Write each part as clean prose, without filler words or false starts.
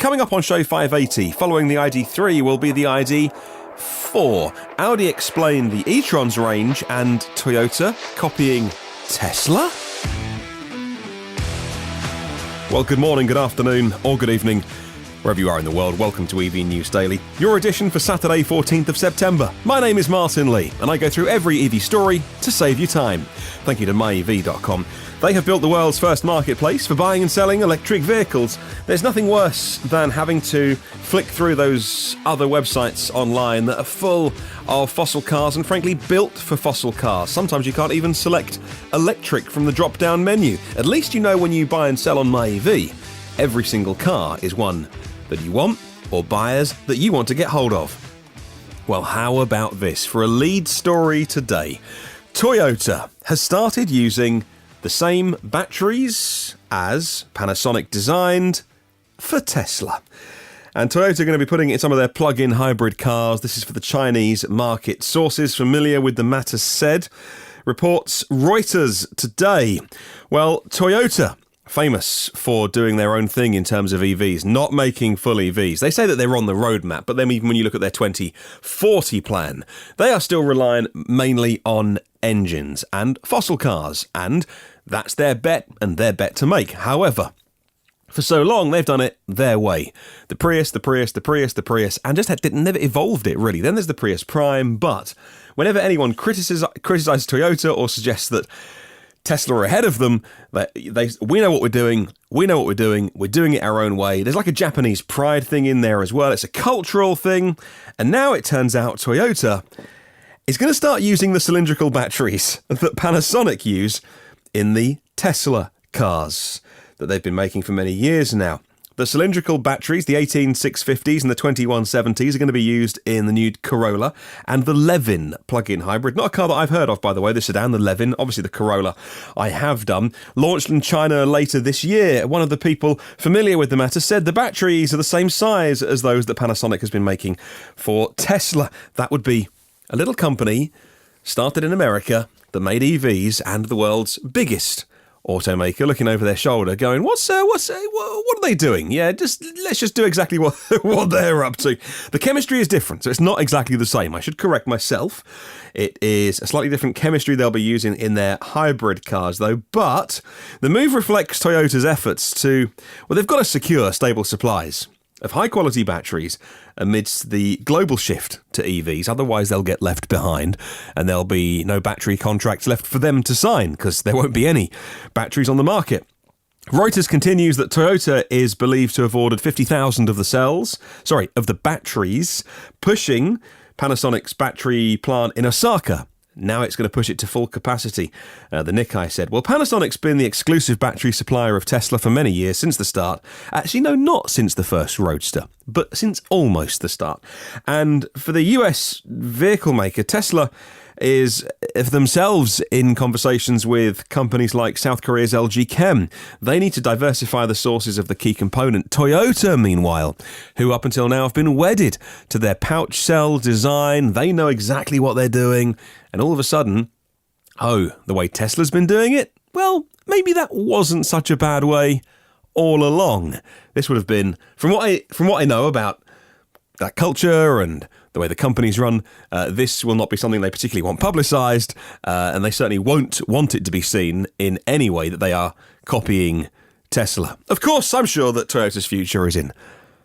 coming up on show 580, following the ID.3 will be the ID.4. Audi explained the e-tron's range, and Toyota copying Tesla? Well, good morning, good afternoon, or good evening, wherever you are in the world. Welcome to EV News Daily, your edition for Saturday, 14th of September. My name is Martyn Lee, and I go through every EV story to save you time. Thank you to myev.com. They have built the world's first marketplace for buying and selling electric vehicles. There's nothing worse than having to flick through those other websites online that are full of fossil cars and frankly built for fossil cars. Sometimes you can't even select electric from the drop-down menu. At least you know when you buy and sell on myev, every single car is one that you want or buyers that you want to get hold of. Well, how about this for a lead story today? Toyota has started using the same batteries as Panasonic designed for Tesla. And Toyota are going to be putting it in some of their plug-in hybrid cars. This is for the Chinese market. Sources familiar with the matter said, reports Reuters today. Well, Toyota, famous for doing their own thing in terms of EVs, not making full EVs. They say that they're on the roadmap, but then even when you look at their 2040 plan, they are still relying mainly on engines and fossil cars, and that's their bet and their bet to make. However, for so long, they've done it their way. The Prius, and just never evolved it, really. Then there's the Prius Prime, but whenever anyone criticizes Toyota or suggests that Tesla are ahead of them, we know what we're doing, we're doing it our own way. There's like a Japanese pride thing in there as well. It's a cultural thing. And now it turns out Toyota is going to start using the cylindrical batteries that Panasonic use in the Tesla cars that they've been making for many years now. The cylindrical batteries, the 18650s and the 2170s, are going to be used in the new Corolla and the Levin plug-in hybrid. Not a car that I've heard of, by the way, the sedan, the Levin. Obviously, the Corolla I have done. Launched in China later this year. One of the people familiar with the matter said the batteries are the same size as those that Panasonic has been making for Tesla. That would be a little company started in America that made EVs and the world's biggest automaker looking over their shoulder going, what are they doing? Yeah, let's just do exactly what they're up to. The chemistry is different, so it's not exactly the same. I should correct myself. It is a slightly different chemistry they'll be using in their hybrid cars, though. But the move reflects Toyota's efforts they've got to secure stable supplies of high-quality batteries amidst the global shift to EVs. Otherwise, they'll get left behind and there'll be no battery contracts left for them to sign because there won't be any batteries on the market. Reuters continues that Toyota is believed to have ordered 50,000 of the batteries, pushing Panasonic's battery plant in Osaka. Now it's going to push it to full capacity. The Nikkei said, well, Panasonic's been the exclusive battery supplier of Tesla for many years, since the start. Actually, no, not since the first Roadster, but since almost the start. And for the US vehicle maker, Tesla is themselves in conversations with companies like South Korea's LG Chem. They need to diversify the sources of the key component. Toyota, meanwhile, who up until now have been wedded to their pouch cell design, they know exactly what they're doing. And all of a sudden, the way Tesla's been doing it? Well, maybe that wasn't such a bad way all along. This would have been, from what I know about that culture and the way the companies run, this will not be something they particularly want publicised, and they certainly won't want it to be seen in any way that they are copying Tesla. Of course, I'm sure that Toyota's future is in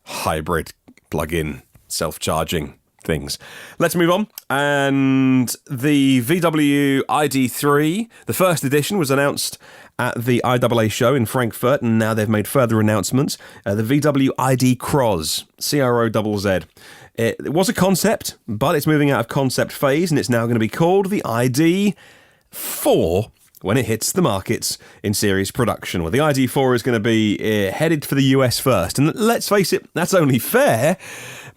hybrid, plug-in, self-charging things. Let's move on. And the VW ID.3, the first edition, was announced at the IAA show in Frankfurt, and now they've made further announcements. The VW ID.Crozz, CROZZ. It was a concept, but it's moving out of concept phase, and it's now going to be called the ID.4 when it hits the markets in series production. Well, the ID.4 is going to be headed for the US first, and let's face it, that's only fair,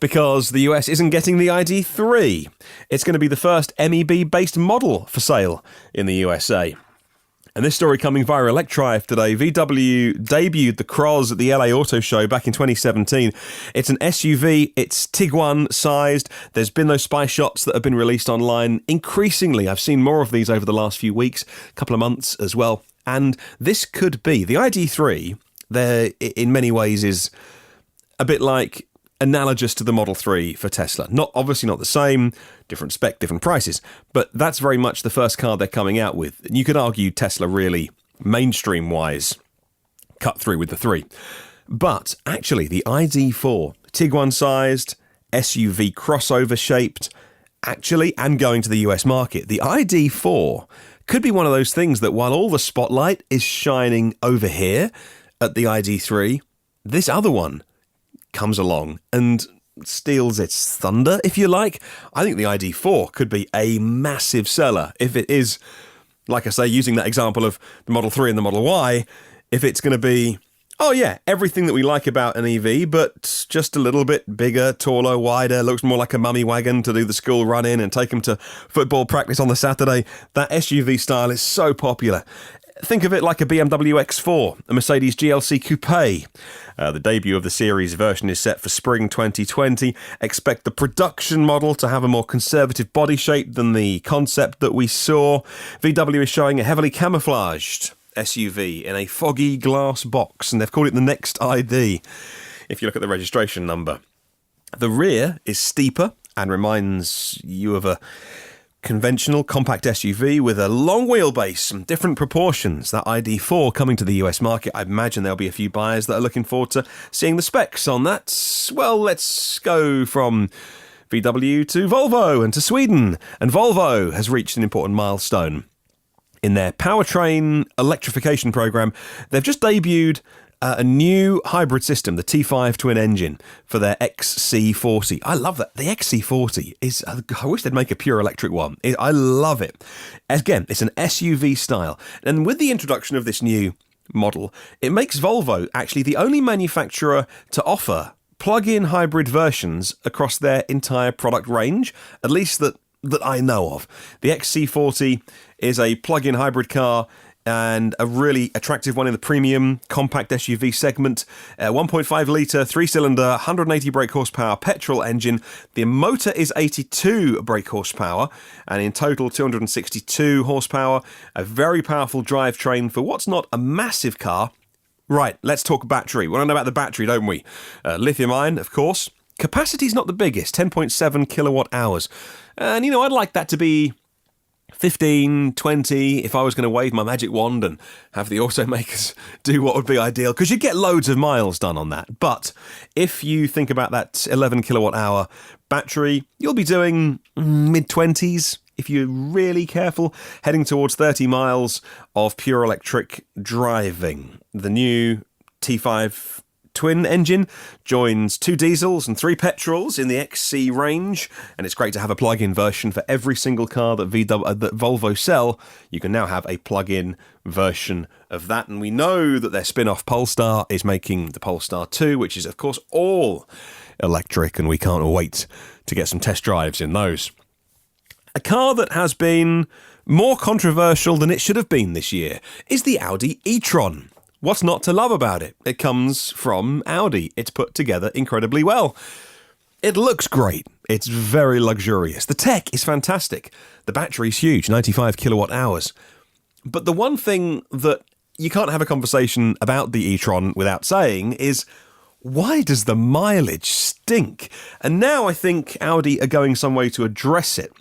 because the US isn't getting the ID.3. It's going to be the first MEB-based model for sale in the USA. And this story coming via Electrive today. VW debuted the Crozz at the LA Auto Show back in 2017. It's an SUV. It's Tiguan sized. There's been those spy shots that have been released online. Increasingly, I've seen more of these over the last few weeks, couple of months as well. And this could be the ID.3. There, in many ways, is a bit like analogous to the Model 3 for Tesla. Obviously not the same, different spec, different prices, but that's very much the first car they're coming out with. And you could argue Tesla really, mainstream-wise, cut through with the 3. But actually, the ID.4, Tiguan-sized, SUV crossover-shaped, actually, and going to the US market, the ID.4 could be one of those things that while all the spotlight is shining over here at the ID.3, this other one comes along and steals its thunder, if you like. I think the ID.4 could be a massive seller if it is, like I say, using that example of the Model 3 and the Model Y, if it's going to be, oh yeah, everything that we like about an EV, but just a little bit bigger, taller, wider, looks more like a mummy wagon to do the school run in and take them to football practice on the Saturday. That SUV style is so popular. Think of it like a BMW X4, a Mercedes GLC Coupe. The debut of the series version is set for spring 2020. Expect the production model to have a more conservative body shape than the concept that we saw. VW is showing a heavily camouflaged SUV in a foggy glass box, and they've called it the Next ID, if you look at the registration number. The rear is steeper and reminds you of a conventional compact SUV with a long wheelbase and different proportions. That ID.4 coming to the US market, I imagine there'll be a few buyers that are looking forward to seeing the specs on that. Well, let's go from VW to Volvo and to Sweden. And Volvo has reached an important milestone in their powertrain electrification program. They've just debuted a new hybrid system, the T5 twin engine, for their XC40. I love that. The XC40 is, I wish they'd make a pure electric one. I love it. Again, it's an SUV style. And with the introduction of this new model, it makes Volvo actually the only manufacturer to offer plug-in hybrid versions across their entire product range, at least that I know of. The XC40 is a plug-in hybrid car and a really attractive one in the premium compact SUV segment. 1.5 litre, 3-cylinder, 180 brake horsepower petrol engine. The motor is 82 brake horsepower, and in total 262 horsepower. A very powerful drivetrain for what's not a massive car. Right, let's talk battery. We want to know about the battery, don't we? Lithium ion, of course. Capacity's not the biggest, 10.7 kilowatt hours. And, I'd like that to be 15, 20, if I was going to wave my magic wand and have the automakers do what would be ideal, because you'd get loads of miles done on that. But if you think about that 11 kilowatt hour battery, you'll be doing mid-20s, if you're really careful, heading towards 30 miles of pure electric driving. The new T5 twin engine joins 2 diesels and 3 petrols in the XC range, and it's great to have a plug-in version for every single car that Volvo sell. You can now have a plug-in version of that, and we know that their spin-off Polestar is making the Polestar 2, which is of course all electric, and we can't wait to get some test drives in those. A car that has been more controversial than it should have been this year is the Audi e-tron. What's not to love about it? It comes from Audi. It's put together incredibly well. It looks great. It's very luxurious. The tech is fantastic. The battery's huge, 95 kilowatt hours. But the one thing that you can't have a conversation about the e-tron without saying is, why does the mileage stink? And now I think Audi are going some way to address it.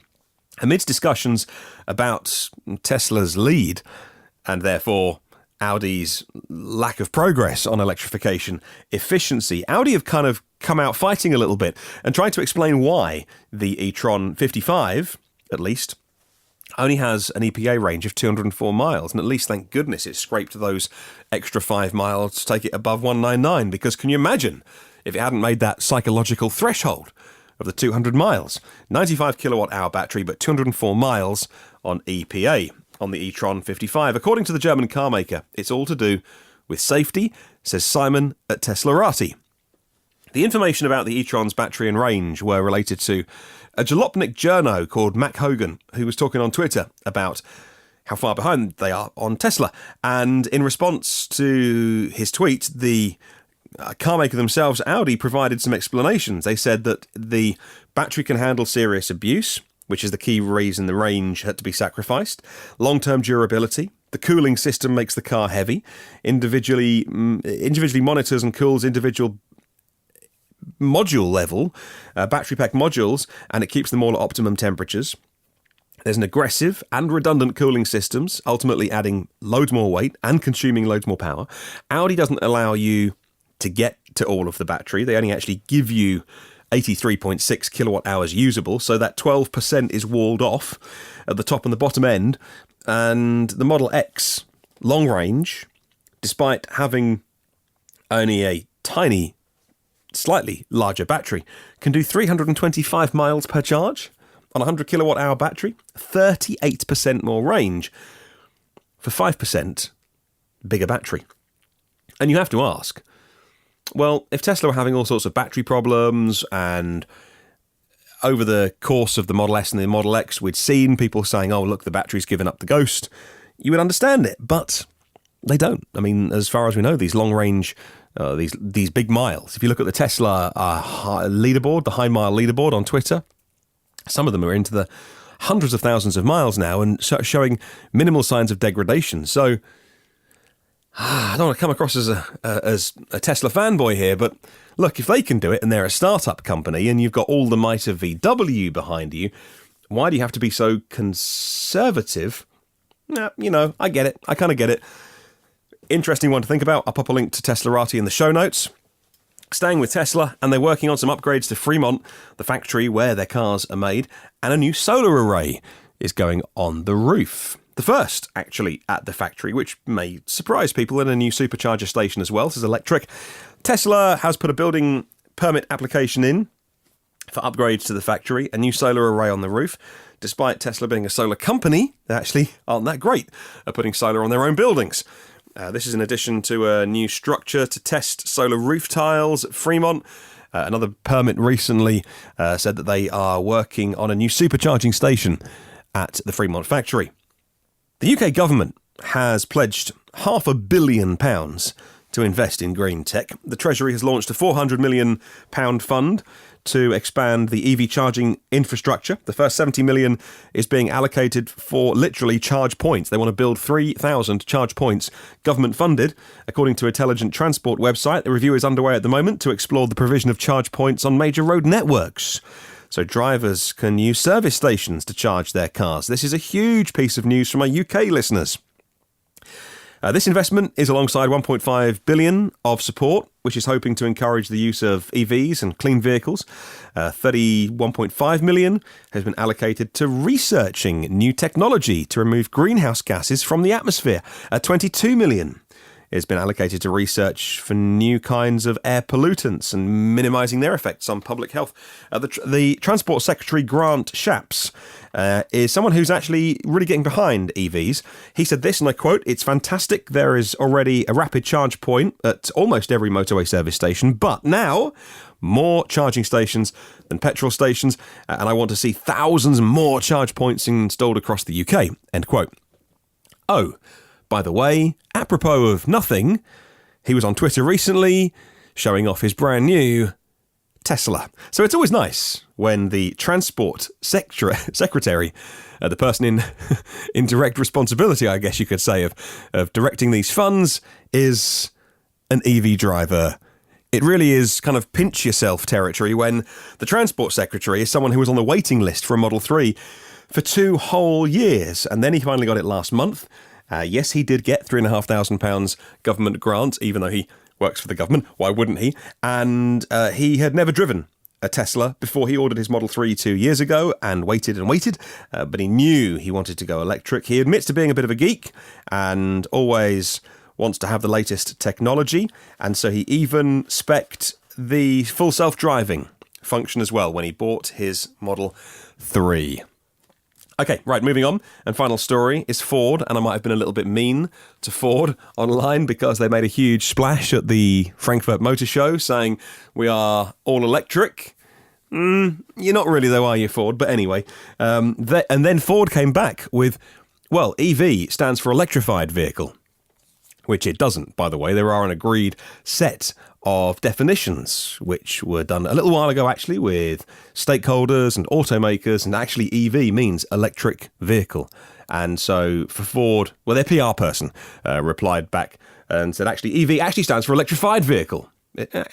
Amidst discussions about Tesla's lead, and therefore Audi's lack of progress on electrification efficiency, Audi have kind of come out fighting a little bit and tried to explain why the e-tron 55, at least, only has an EPA range of 204 miles. And at least, thank goodness, it scraped those extra 5 miles to take it above 199. Because can you imagine if it hadn't made that psychological threshold of the 200 miles? 95 kilowatt hour battery, but 204 miles on EPA. On the e-tron 55. According to the German car maker, it's all to do with safety, says Simon at Teslarati. The information about the e-tron's battery and range were related to a jalopnik journo called Mac Hogan, who was talking on Twitter about how far behind they are on Tesla. And in response to his tweet, the car maker themselves, Audi, provided some explanations. They said that the battery can handle serious abuse, which is the key reason the range had to be sacrificed. Long-term durability. The cooling system makes the car heavy. Individually monitors and cools individual module level, battery pack modules, and it keeps them all at optimum temperatures. There's an aggressive and redundant cooling systems, ultimately adding loads more weight and consuming loads more power. Audi doesn't allow you to get to all of the battery. They only actually give you 83.6 kilowatt hours usable, so that 12% is walled off at the top and the bottom end. And the Model X long range, despite having only a tiny, slightly larger battery, can do 325 miles per charge on a 100 kilowatt hour battery, 38% more range for 5% bigger battery. And you have to ask, well, if Tesla were having all sorts of battery problems, and over the course of the Model S and the Model X, we'd seen people saying, oh, look, the battery's given up the ghost, you would understand it, but they don't. I mean, as far as we know, these long-range, these big miles, if you look at the Tesla leaderboard, the high mile leaderboard on Twitter, some of them are into the hundreds of thousands of miles now and showing minimal signs of degradation. So I don't want to come across as a Tesla fanboy here, but look, if they can do it and they're a startup company and you've got all the might of VW behind you, why do you have to be so conservative? You know, I get it. I kind of get it. Interesting one to think about. I'll pop a link to Teslarati in the show notes. Staying with Tesla, and they're working on some upgrades to Fremont, the factory where their cars are made, and a new solar array is going on the roof. The first, actually, at the factory, which may surprise people, and a new supercharger station as well. This is electric. Tesla has put a building permit application in for upgrades to the factory, a new solar array on the roof. Despite Tesla being a solar company, they actually aren't that great at putting solar on their own buildings. This is in addition to a new structure to test solar roof tiles at Fremont. Another permit recently said that they are working on a new supercharging station at the Fremont factory. The UK government has pledged £500 million to invest in green tech. The Treasury has launched a £400 million fund to expand the EV charging infrastructure. The first £70 million is being allocated for literally charge points. They want to build 3,000 charge points, government funded. According to Intelligent Transport website, the review is underway at the moment to explore the provision of charge points on major road networks, so drivers can use service stations to charge their cars. This is a huge piece of news from our UK listeners. This investment is alongside $1.5 billion of support, which is hoping to encourage the use of EVs and clean vehicles. $31.5 million has been allocated to researching new technology to remove greenhouse gases from the atmosphere. $22 million has been allocated to research for new kinds of air pollutants and minimising their effects on public health. The Transport Secretary, Grant Shapps, is someone who's actually really getting behind EVs. He said this, and I quote, "It's fantastic. There is already a rapid charge point at almost every motorway service station, but now more charging stations than petrol stations, and I want to see thousands more charge points installed across the UK." End quote. Oh, by the way, apropos of nothing, he was on Twitter recently showing off his brand new Tesla. So it's always nice when the transport secretary, the person in direct responsibility, I guess you could say, of directing these funds, is an EV driver. It really is kind of pinch yourself territory when the transport secretary is someone who was on the waiting list for a Model 3 for 2 whole years, and then he finally got it last month. Yes, he did get £3,500 government grant, even though he works for the government. Why wouldn't he? And he had never driven a Tesla before he ordered his Model 3 2 years ago and waited, but he knew he wanted to go electric. He admits to being a bit of a geek and always wants to have the latest technology, and so he even spec'd the full self-driving function as well when he bought his Model 3. Okay, right, moving on. And final story is Ford, and I might have been a little bit mean to Ford online because they made a huge splash at the Frankfurt Motor Show saying we are all electric. You're not really though, are you, Ford? But anyway, and then Ford came back with, well, EV stands for electrified vehicle, which it doesn't, by the way. There are an agreed set of definitions, which were done a little while ago, actually, with stakeholders and automakers, and actually EV means electric vehicle. And so for Ford, well, their PR person replied back and said, actually, EV actually stands for electrified vehicle.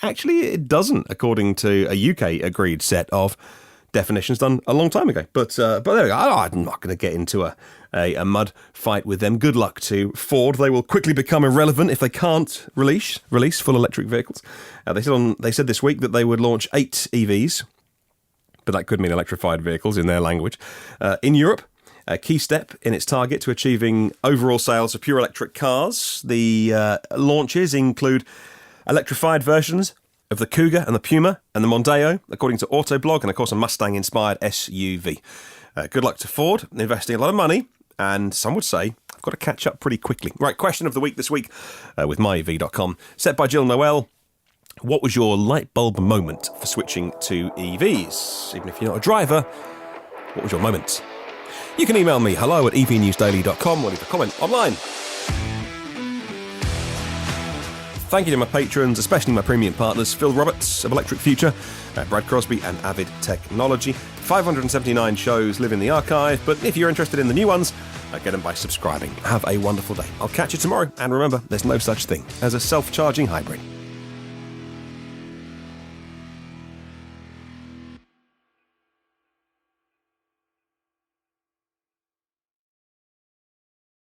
Actually, it doesn't, according to a UK agreed set of definitions done a long time ago. But there we go. I'm not going to get into a mud fight with them. Good luck to Ford. They will quickly become irrelevant if they can't release full electric vehicles. They said this week that they would launch 8 EVs, but that could mean electrified vehicles in their language, in Europe. A key step in its target to achieving overall sales of pure electric cars. The launches include electrified versions of the Cougar and the Puma and the Mondeo, according to Autoblog, and of course a Mustang-inspired SUV. Good luck to Ford, investing a lot of money, and some would say I've got to catch up pretty quickly. Right, question of the week this week with myev.com, set by Jill Noel. What was your light bulb moment for switching to EVs? Even if you're not a driver, what was your moment? You can email me, hello@evnewsdaily.com, or leave a comment online. Thank you to my patrons, especially my premium partners, Phil Roberts of Electric Future, Brad Crosby and Avid Technology. 579 shows live in the archive, but if you're interested in the new ones, get them by subscribing. Have a wonderful day. I'll catch you tomorrow, and remember, there's no such thing as a self-charging hybrid.